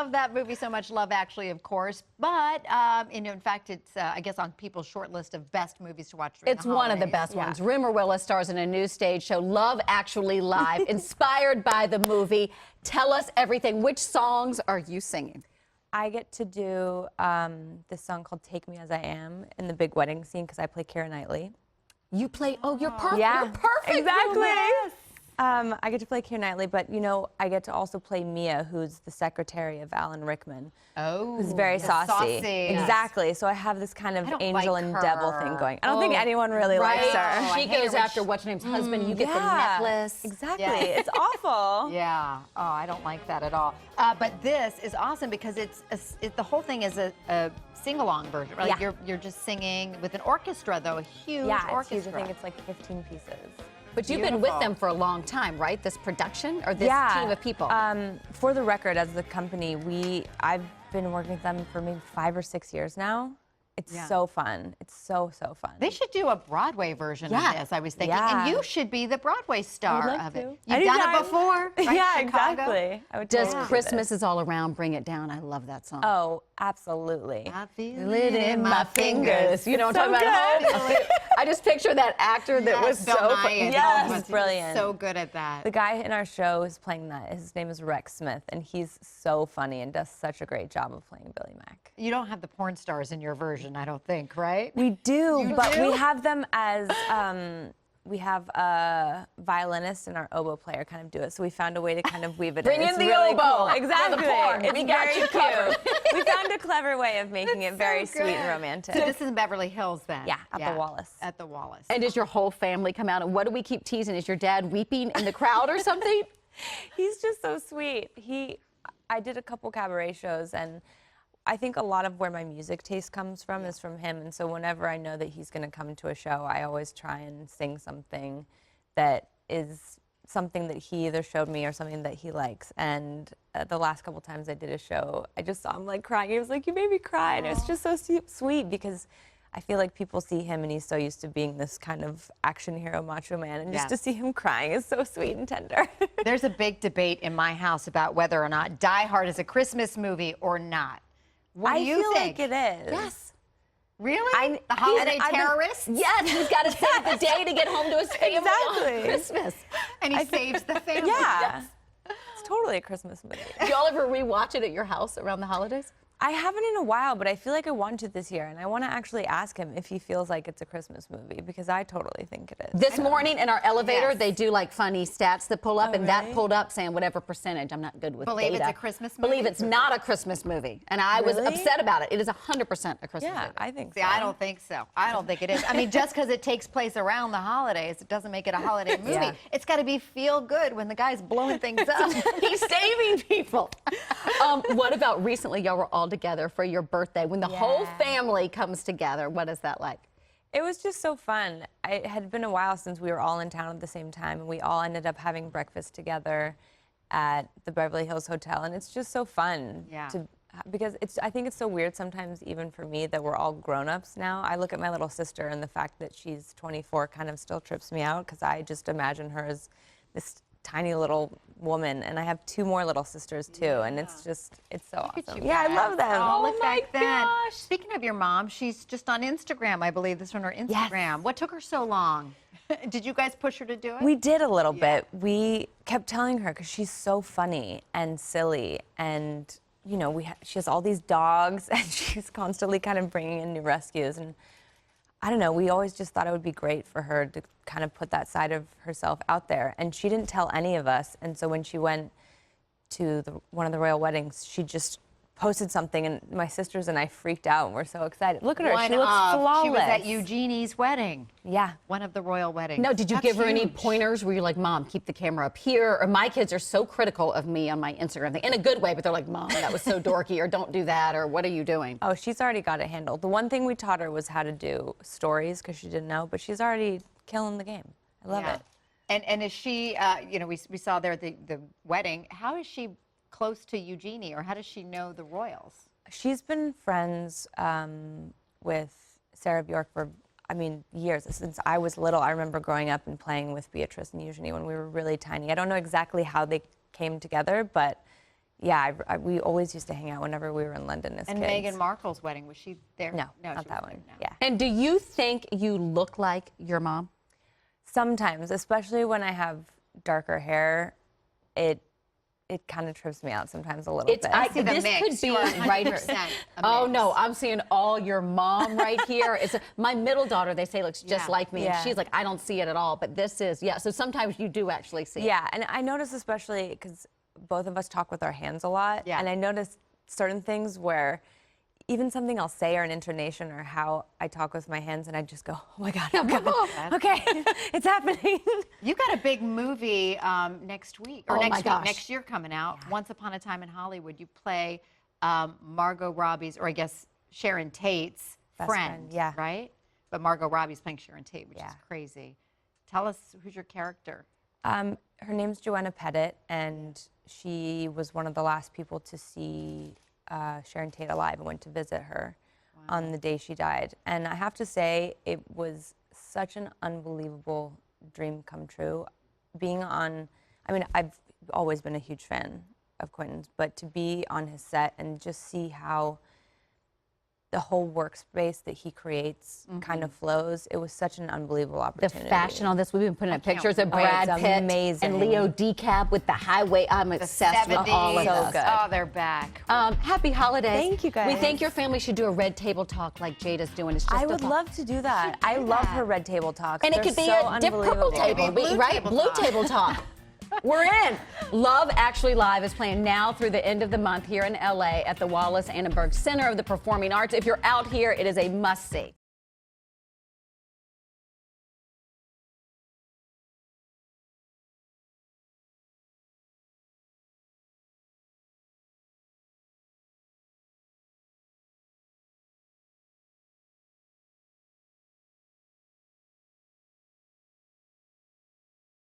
love that movie so much. Love Actually, of course. But, in fact, it's, I guess, on people's short list of best movies to watch during the holidays. It's one of the best ones. Rimmer Willis stars in a new stage show, Love Actually Live, inspired by the movie. Tell us everything. Which songs are you singing? I get to do this song called Take Me As I Am in the big wedding scene because I play Keira Knightley. You play, oh, you're perfect. Yeah, you're perfect. exactly. Yes. I get to play Keira Knightley, but, you know, I get to also play Mia, who's the secretary of Alan Rickman. Oh. Who's very saucy. Exactly. So I have this kind of angel and devil thing going. I don't think anyone really likes her. She goes after what's her name's husband. You get the necklace. Exactly. It's awful. Yeah. Oh, I don't like that at all. But this is awesome because the whole thing is a sing-along version. Right? Yeah. You're just singing with an orchestra, though, a huge orchestra. It's huge. I think it's like 15 pieces. But you've been with them for a long time, right? This production or this team of people? For the record, as the company, I've been working with them for maybe 5 or 6 years now. It's so fun. It's so fun. They should do a Broadway version of this, I was thinking. And you should be the Broadway star of it. You've done it before, right? Yeah, Chicago? exactly. Does Christmas is All Around bring it down? I love that song. Oh, absolutely. I feel it in my fingers. You know what I'm talking about? I just picture that actor that was so funny. Yes, he's brilliant. So good at that. The guy in our show who's playing that, his name is Rex Smith, and he's so funny and does such a great job of playing Billy Mack. You don't have the porn stars in your version, I don't think, right? We do, but we have them as, we have a violinist and our oboe player kind of do it, so we found a way to kind of weave it Bring in. in It's the really oboe. cool. Exactly. We got you covered. We found a clever way of making it very sweet and romantic. So this is in Beverly Hills then? Yeah, at the Wallace. At the Wallace. And does your whole family come out? And what do we keep teasing? Is your dad weeping in the crowd or something? He's just so sweet. I did a couple cabaret shows, and I think a lot of where my music taste comes from is from him. And so whenever I know that he's going to come to a show, I always try and sing something that is something that he either showed me or something that he likes. And the last couple times I did a show, I just saw him like crying. He was like, "You made me cry." And it was just so sweet because I feel like people see him and he's so used to being this kind of action hero macho man. And just to see him crying is so sweet and tender. There's a big debate in my house about whether or not Die Hard is a Christmas movie or not. What do you think? I feel like it is. Yes. Really? The holiday terrorist? Yes, he's got to save the day to get home to his family on Christmas. And he saves the family. Yeah. It's totally a Christmas movie. Do y'all ever rewatch it at your house around the holidays? I haven't in a while, but I feel like I want to this year, and I want to actually ask him if he feels like it's a Christmas movie, because I totally think it is. This morning in our elevator, they do like funny stats that pull up, and that pulled up saying whatever percentage. I'm not good with Believe data. it's a Christmas movie? Believe it's not a Christmas movie, and I was upset about it. It is 100% a Christmas movie. Yeah, I think so. See, I don't think so. I don't think it is. I mean, just because it takes place around the holidays, it doesn't make it a holiday movie. Yeah. It's got to be feel good when the guy's blowing things up. He's saving people. What about recently y'all were all together for your birthday, when the whole family comes together? What is that like? It was just so fun. It had been a while since we were all in town at the same time, and we all ended up having breakfast together at the Beverly Hills Hotel, and it's just so fun. Because I think it's so weird sometimes, even for me, that we're all grown-ups now. I look at my little sister, and the fact that she's 24 kind of still trips me out, because I just imagine her as this tiny little woman, and I have 2 more little sisters too, and it's so awesome. Yeah, I love them. Oh my gosh. Speaking of your mom, she's just on Instagram, I believe. This is on her Instagram. Yes. What took her so long? Did you guys push her to do it? We did a little bit. We kept telling her, because she's so funny and silly, and you know, she has all these dogs, and she's constantly kind of bringing in new rescues, and I don't know, we always just thought it would be great for her to kind of put that side of herself out there. And she didn't tell any of us. And so when she went to one of the royal weddings, she just posted something, and my sisters and I freaked out and we're so excited. Look at her, she looks flawless. She was at Eugenie's wedding. Yeah. One of the royal weddings. No, did you give her any pointers where you're like, Mom, keep the camera up here? Or my kids are so critical of me on my Instagram thing, in a good way, but they're like, Mom, that was so dorky, or don't do that, or what are you doing? Oh, she's already got it handled. The one thing we taught her was how to do stories, because she didn't know, but she's already killing the game. I love it. And is she, you know, we saw there at the wedding, how is she close to Eugenie, or how does she know the royals? She's been friends with Sarah Bjork for, I mean, years. Since I was little, I remember growing up and playing with Beatrice and Eugenie when we were really tiny. I don't know exactly how they came together, but Yeah, we always used to hang out whenever we were in London as And kids. Meghan Markle's wedding, was she there? No, she not that wasn't one. there, no. Yeah. And do you think you look like your mom? Sometimes, especially when I have darker hair, it kind of trips me out sometimes a little bit. see the this mix. could be You are right 100% a Oh mix. no, I'm seeing all your mom right here. My middle daughter, they say, looks just Yeah. like me. Yeah. And she's like, I don't see it at all. But this is, yeah. So sometimes you do actually see it. Yeah, and I notice especially because both of us talk with our hands a lot. Yeah. And I notice certain things where even something I'll say or an intonation or how I talk with my hands, and I just go, oh my God, oh God. Okay, it's happening. You got a big movie next week, or Oh next my week, gosh. next year coming out. Once Upon a Time in Hollywood. You play Margot Robbie's, or I guess Sharon Tate's Best friend, friend, yeah. right? But Margot Robbie's playing Sharon Tate, which is Yeah. crazy. Tell us, who's your character? Her name's Joanna Pettit, and she was one of the last people to see Sharon Tate alive. and went to visit her on the day she died. And I have to say, it was such an unbelievable dream come true. Being on, I mean, I've always been a huge fan of Quentin's, but to be on his set and just see how the whole workspace that he creates kind of flows, it was such an unbelievable The opportunity. fashion on this, we've been putting up can't pictures of wait. Brad It's Pitt amazing. and Leo DiCap with the highway. I'm The obsessed with all of 70s. this. good. Oh, they're back. Happy holidays. Thank you, guys. We think your family should do a red table talk like Jada's doing. It's just I a would thought. love to do that. I do love that. her red table talks. And it They're could be so a dip purple unbelievable. table, It could be blue right? table Blue talk. table talk. We're in. Love Actually Live is playing now through the end of the month here in LA at the Wallace Annenberg Center of the Performing Arts. If you're out here, it is a must-see.